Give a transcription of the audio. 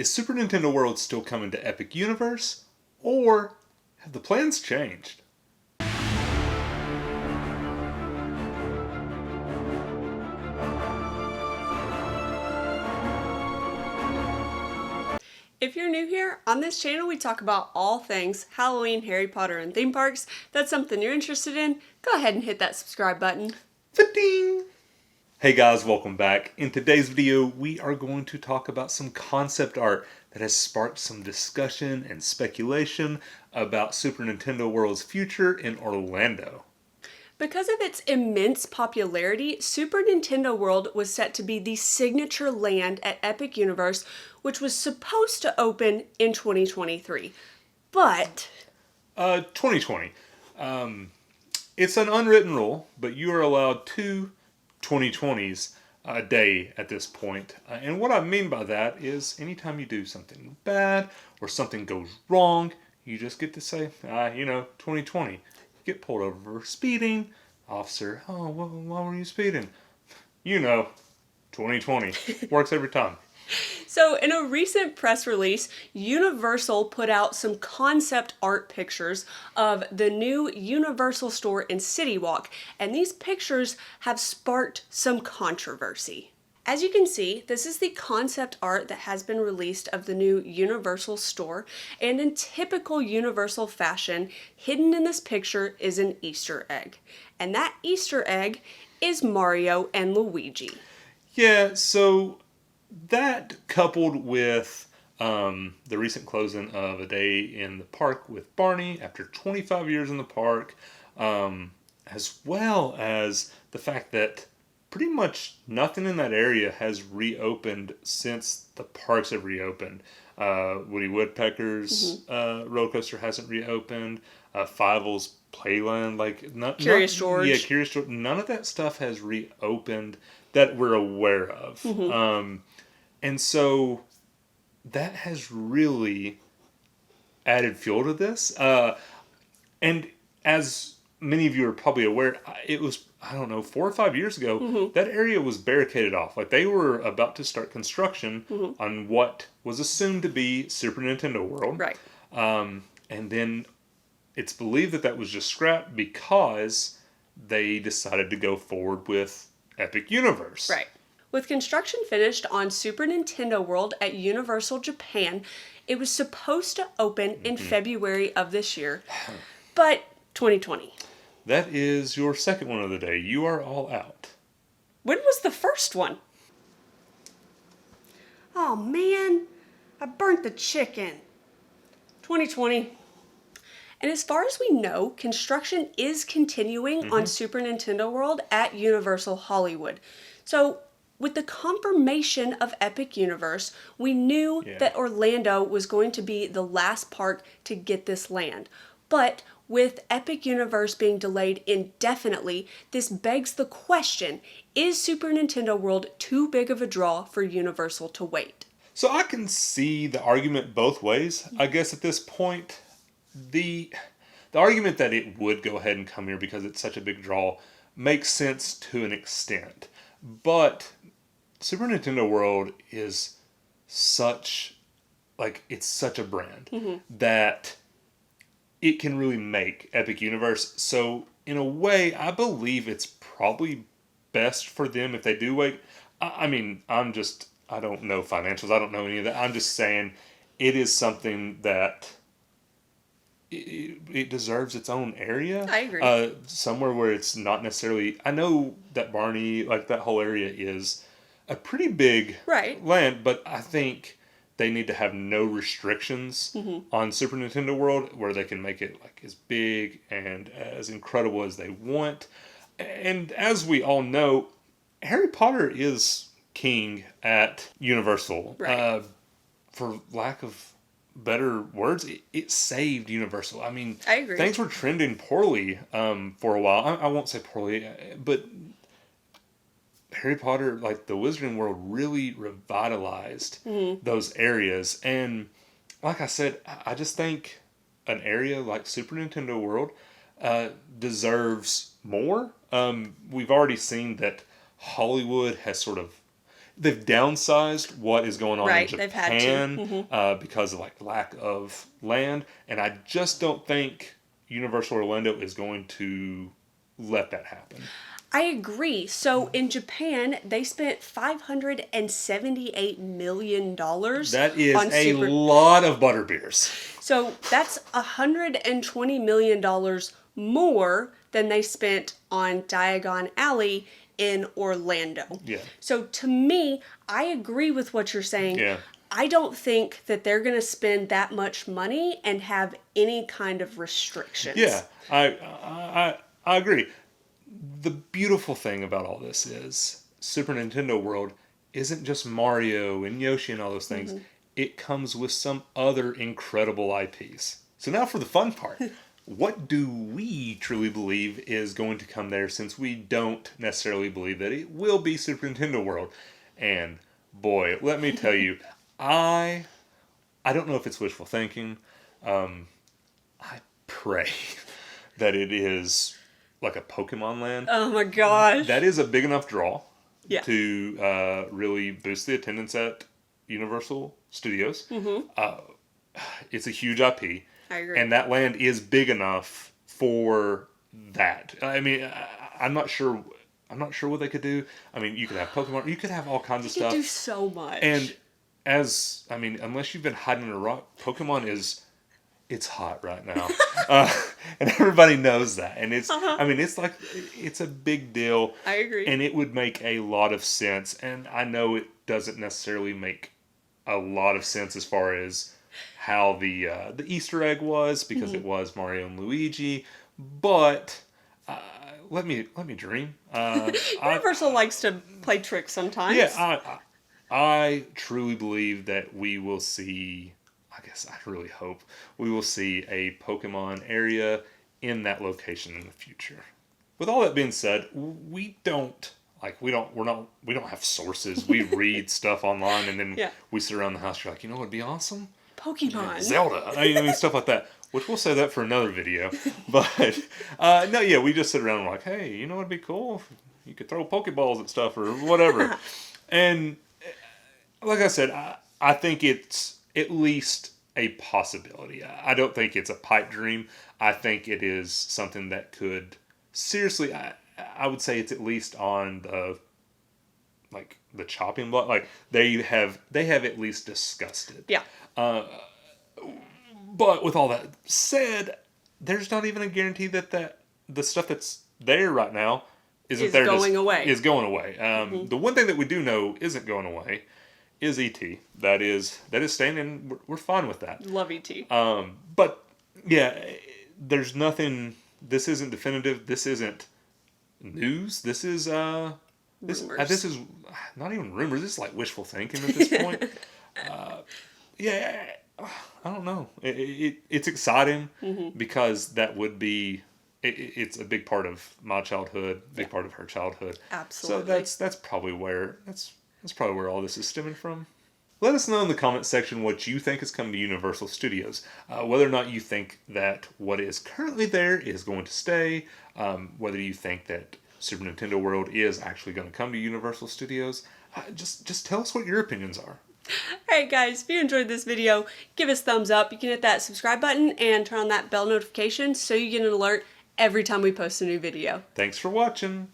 Is Super Nintendo World still coming to Epic Universe, or have the plans changed? If you're new here, on this channel we talk about all things Halloween, Harry Potter, and theme parks. If that's something you're interested in, go ahead and hit that subscribe button. Fa-ding! Hey guys, welcome back. In today's video, we are going to talk about some concept art that has sparked some discussion and speculation about Super Nintendo World's future in Orlando. Because of its immense popularity, Super Nintendo World was set to be the signature land at Epic Universe, which was supposed to open in 2023. But 2020. It's an unwritten rule, but you are allowed two 2020s a day at this point. And what I mean by that is anytime you do something bad or something goes wrong, you just get to say, 2020. Get pulled over for speeding. Officer, why were you speeding? 2020. Works every time. So in a recent press release, Universal put out some concept art pictures of the new Universal store in Citywalk, and these pictures have sparked some controversy. As you can see, this is the concept art that has been released of the new Universal store, and in typical Universal fashion, hidden in this picture is an Easter egg. And that Easter egg is Mario and Luigi. Yeah, so that coupled with the recent closing of A Day in the Park with Barney after 25 years in the park, as well as the fact that pretty much nothing in that area has reopened since the parks have reopened. Woody Woodpecker's roller coaster hasn't reopened. Fievel's Playland, Curious George. Yeah, Curious George. None of that stuff has reopened that we're aware of. And so that has really added fuel to this. And as many of you are probably aware, it was, 4 or 5 years ago, that area was barricaded off. Like they were about to start construction on what was assumed to be Super Nintendo World. Right. And then it's believed that was just scrapped because they decided to go forward with Epic Universe. Right. With construction finished on Super Nintendo World at Universal Japan, it was supposed to open in February of this year, but 2020. That is your second one of the day. You are all out. When was the first one? Oh man, I burnt the chicken. 2020. And as far as we know, construction is continuing on Super Nintendo World at Universal Hollywood. So with the confirmation of Epic Universe, we knew that Orlando was going to be the last park to get this land. But with Epic Universe being delayed indefinitely, this begs the question, is Super Nintendo World too big of a draw for Universal to wait? So I can see the argument both ways. I guess at this point, the argument that it would go ahead and come here because it's such a big draw makes sense to an extent. But Super Nintendo World is such a brand that it can really make Epic Universe. So in a way, I believe it's probably best for them if they do wait. I don't know financials. I don't know any of that. I'm just saying it is something that it deserves its own area. I agree. Somewhere where it's not necessarily... I know that Barney, that whole area is a pretty big land, but I think they need to have no restrictions on Super Nintendo World where they can make it as big and as incredible as they want. And as we all know, Harry Potter is king at Universal. Right. For lack of better words, it saved Universal. I mean, I agree. Things were trending poorly for a while. I won't say poorly, but Harry Potter, the Wizarding World, really revitalized those areas. And like I said, I just think an area like Super Nintendo World deserves more. We've already seen that Hollywood has sort of they've downsized what is going on Right, in they've had to. Japan because of like lack of land, and I just don't think Universal Orlando is going to let that happen. I agree. So in Japan, they spent $578 million That is on a lot of butterbeers. So that's $120 million more than they spent on Diagon Alley in Orlando. Yeah. So to me, I agree with what you're saying. Yeah. I don't think that they're going to spend that much money and have any kind of restrictions. Yeah, I agree. The beautiful thing about all this is Super Nintendo World isn't just Mario and Yoshi and all those things. It comes with some other incredible IPs. So now for the fun part. What do we truly believe is going to come there, since we don't necessarily believe that it will be Super Nintendo World? And boy, let me tell you, I don't know if it's wishful thinking. I pray that it is like a Pokemon land. Oh my gosh. That is a big enough draw Yeah. to really boost the attendance at Universal Studios. It's a huge IP. I agree. And that land is big enough for that. I mean, I'm not sure what they could do. I mean, you could have Pokemon. You could have all kinds of You stuff. do so much. And unless you've been hiding in a rock, Pokemon it's hot right now, and everybody knows that. And it's, I mean, it's a big deal. I agree. And it would make a lot of sense. And I know it doesn't necessarily make a lot of sense as far as how the Easter egg was, because it was Mario and Luigi. But let me dream. Universal likes to play tricks sometimes. Yeah, I truly believe that we will see, I guess I really hope, we will see a Pokemon area in that location in the future. With all that being said, we don't have sources. We read stuff online, and then we sit around the house, you're like, you know what would be awesome? Pokemon. Zelda. I mean, stuff like that. Which we'll say that for another video. But, no, yeah, we just sit around and we're like, hey, you know what'd be cool? You could throw Pokeballs at stuff or whatever. And like I said, I think it's at least a possibility. I don't think it's a pipe dream. I think it is something that could seriously, I would say it's at least on the chopping block. Like they have at least discussed it. Yeah. But with all that said, there's not even a guarantee that the stuff that's there right now is going away. The one thing that we do know isn't going away is E.T. That is staying, and we're fine with that. Love E.T. But yeah, there's nothing. This isn't definitive. This isn't news. This is this is not even rumors. This is like wishful thinking at this point. Yeah, I don't know. It's exciting because that would be. It's a big part of my childhood, big part of her childhood. Absolutely. So that's probably where all this is stemming from. Let us know in the comment section what you think is coming to Universal Studios. Whether or not you think that what is currently there is going to stay. Whether you think that Super Nintendo World is actually going to come to Universal Studios. Just tell us what your opinions are. Alright guys, if you enjoyed this video, give us a thumbs up. You can hit that subscribe button and turn on that bell notification so you get an alert every time we post a new video. Thanks for watching.